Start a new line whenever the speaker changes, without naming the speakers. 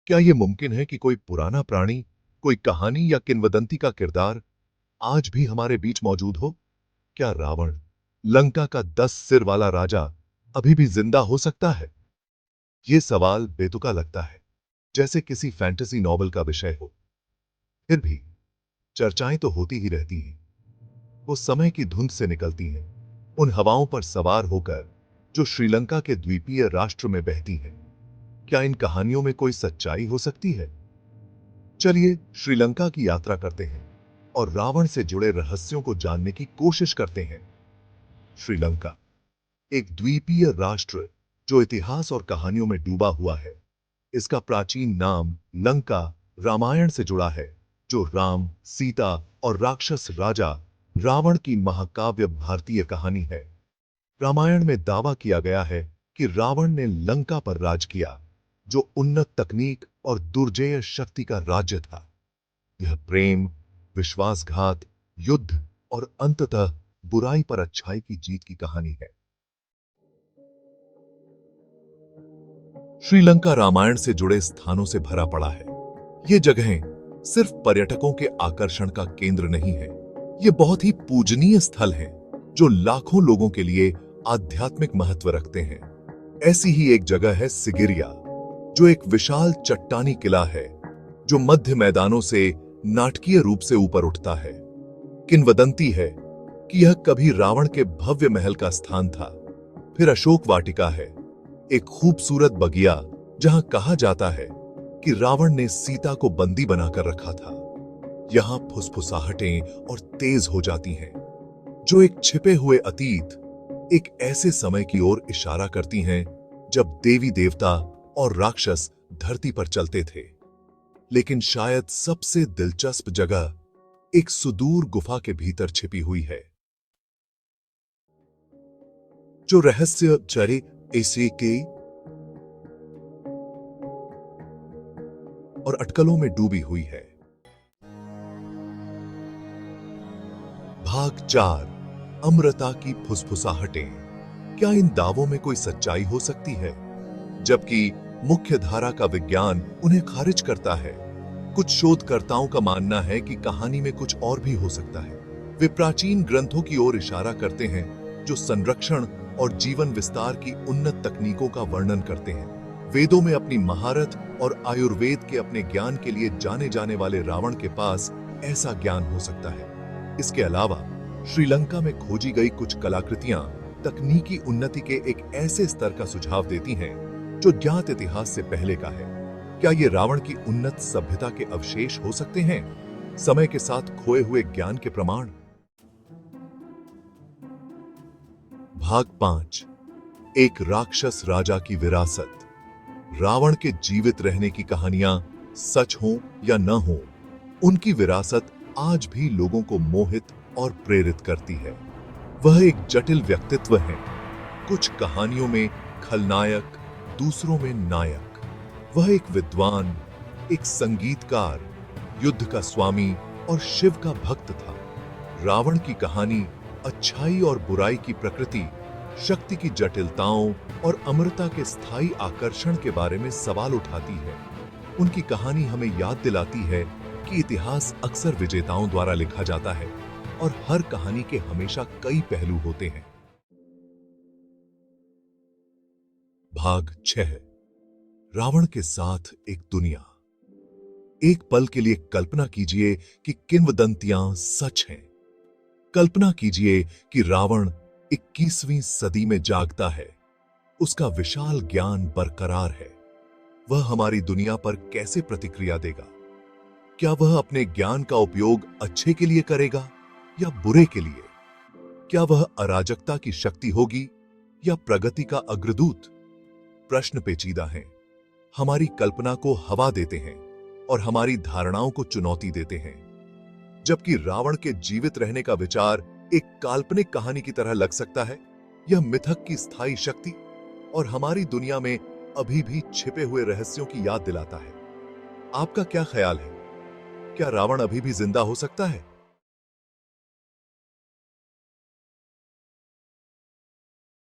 क्या ये मुमकिन है कि कोई पुराना प्राणी, कोई कहानी या किंवदंती का किरदार आज भी हमारे बीच मौजूद हो? क्या रावण, लंका का 10 सिर वाला राजा, अभी भी जिंदा हो सकता है? ये सवाल बेतुका लगता है, जैसे किसी फैंटेसी नॉवल का विषय हो। फिर भी चर्चाएं तो होती ही रहती हैं। वो समय की धुंध से निकलती हैं, उन हवाओं पर सवार होकर जो श्रीलंका के द्वीपीय राष्ट्र में बहती हैं। क्या इन कहानियों में कोई सच्चाई हो सकती है? चलिए श्रीलंका की यात्रा करते हैं और रावण से जुड़े रहस्यों को जानने की कोशिश करते हैं। श्रीलंका एक द्वीपीय राष्ट्र जो इतिहास और कहानियों में डूबा हुआ है। इसका प्राचीन नाम लंका रामायण से जुड़ा है, जो राम, सीता और राक्षस राजा रावण की महाकाव्य भारतीय कहानी है। रामायण में दावा किया गया है कि रावण ने लंका पर राज किया, जो उन्नत तकनीक और दुर्जेय शक्ति का राज्य था। यह प्रेम, विश्वासघात, युद्ध और अंततः बुराई पर अच्छाई की जीत की कहानी है। श्रीलंका रामायण से जुड़े स्थानों से भरा पड़ा है। ये जगहें सिर्फ पर्यटकों के आकर्षण का केंद्र नहीं है, ये बहुत ही पूजनीय स्थल हैं, जो लाखों लोगों के लिए आध्यात्मिक महत्व रखते हैं। ऐसी ही एक जगह है सिगिरिया, जो एक विशाल चट्टानी किला है, जो मध्य मैदानों से नाटकीय रूप से ऊपर उठता है। किंवदंती है कि यह कभी रावण के भव्य महल का स्थान था। फिर अशोक वाटिका है, एक खूबसूरत बगिया जहां कहा जाता है कि रावण ने सीता को बंदी बनाकर रखा था। यहां फुसफुसाहटें और तेज हो जाती हैं, जो एक छिपे हुए अतीत, एक ऐसे समय की ओर इशारा करती हैं जब देवी देवता और राक्षस धरती पर चलते थे। लेकिन शायद सबसे दिलचस्प जगह एक सुदूर गुफा के भीतर छिपी हुई है, जो रहस्य चरे ऐसे के और अटकलों में डूबी हुई है। भाग 4, अमृता की फुसफुसाहटें। क्या इन दावों में कोई सच्चाई हो सकती है, जबकि मुख्य धारा का विज्ञान उन्हें खारिज करता है? कुछ शोधकर्ताओं का मानना है कि कहानी में कुछ और भी हो सकता है। वे प्राचीन ग्रंथों की ओर इशारा करते हैं, जो संरक्षण और जीवन विस्तार की उन्नत तकनीकों का वर्णन करते हैं। वेदों में अपनी महारत और आयुर्वेद के अपने ज्ञान के लिए जाने जाने वाले रावण के पास ऐसा ज्ञान हो सकता है। इसके अलावा श्रीलंका में खोजी गई कुछ कलाकृतियां तकनीकी उन्नति के एक ऐसे स्तर का सुझाव देती हैं, जो ज्ञात इतिहास से पहले का है। क्या ये रावण की उन्नत सभ्यता के अवशेष हो सकते हैं, समय के साथ खोए हुए ज्ञान के प्रमाण? भाग 5, एक राक्षस राजा की विरासत। रावण के जीवित रहने की कहानियां सच हो या न हो, उनकी विरासत आज भी लोगों को मोहित और प्रेरित करती है। वह एक जटिल व्यक्तित्व है, कुछ कहानियों में खलनायक, दूसरों में नायक। वह एक विद्वान, एक संगीतकार, युद्ध का स्वामी और शिव का भक्त था। रावण की कहानी अच्छाई और बुराई की प्रकृति, शक्ति की जटिलताओं और अमरता के स्थायी आकर्षण के बारे में सवाल उठाती है। उनकी कहानी हमें याद दिलाती है कि इतिहास अक्सर विजेताओं द्वारा लिखा जाता है और हर कहानी के हमेशा कई पहलू होते हैं। भाग 6, रावण के साथ एक दुनिया। एक पल के लिए कल्पना कीजिए कि किंवदंतियां सच हैं। कल्पना कीजिए कि रावण 21वीं सदी में जागता है। उसका विशाल ज्ञान बरकरार है। वह हमारी दुनिया पर कैसे प्रतिक्रिया देगा? क्या वह अपने ज्ञान का उपयोग अच्छे के लिए करेगा या बुरे के लिए? क्या वह अराजकता की शक्ति होगी या प्रगति का अग्रदूत? प्रश्न पेचीदा हैं, हमारी कल्पना को हवा देते हैं और हमारी धारणाओं को चुनौती देते हैं। जबकि रावण के जीवित रहने का विचार एक काल्पनिक कहानी की तरह लग सकता है, यह मिथक की स्थायी शक्ति और हमारी दुनिया में अभी भी छिपे हुए रहस्यों की याद दिलाता है। आपका क्या ख्याल है? क्या रावण अभी भी जिंदा हो सकता है?